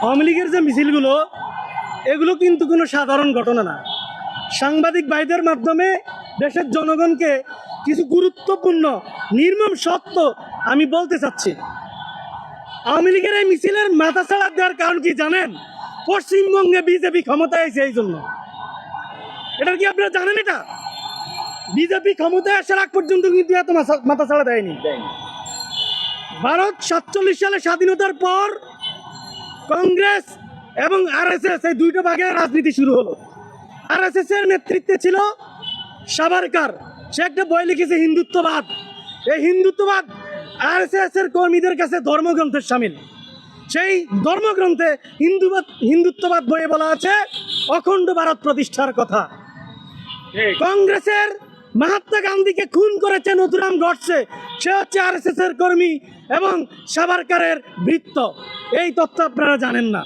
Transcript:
আওয়ামী লীগের যে মিছিলগুলো, এগুলো কিন্তু কোনো সাধারণ ঘটনা না। সাংবাদিক ভাইদের মাধ্যমে দেশের জনগণকে কিছু গুরুত্বপূর্ণ নির্মম সত্য আমি বলতে চাচ্ছি। আওয়ামী লীগের এই মিছিলের মাথা ছাড়া দেওয়ার কারণ কি জানেন? পশ্চিমবঙ্গে বিজেপি ক্ষমতায় আছে, এই জন্য। এটা কি আপনারা জানেন? এটা বিজেপি ক্ষমতায় আসার আগ পর্যন্ত কিন্তু এত মাথা ছাড়া দেয়নি। ভারত 47 সালে স্বাধীনতার পর কংগ্রেস এবং আরএসএস এই দুইটা ভাগে রাজনীতি শুরু হলো। আরএসএস এর নেতৃত্বে ছিল সাভারকার, সে একটা বই লিখেছে হিন্দুত্ববাদ। এই হিন্দুত্ববাদ আরএসএস এর কর্মীদের কাছে ধর্মগ্রন্থের শামিল। সেই ধর্মগ্রন্থে হিন্দুত্ববাদ বইয়ে বলা আছে অখণ্ড ভারত প্রতিষ্ঠার কথা। কংগ্রেসের মহাত্মা গান্ধীকে খুন করেছে নথুরাম গডসে, সে হচ্ছে আরএসএস এর কর্মী এবং সাভারকারের ভৃত্য। এই তথ্য আপনারা জানেন না।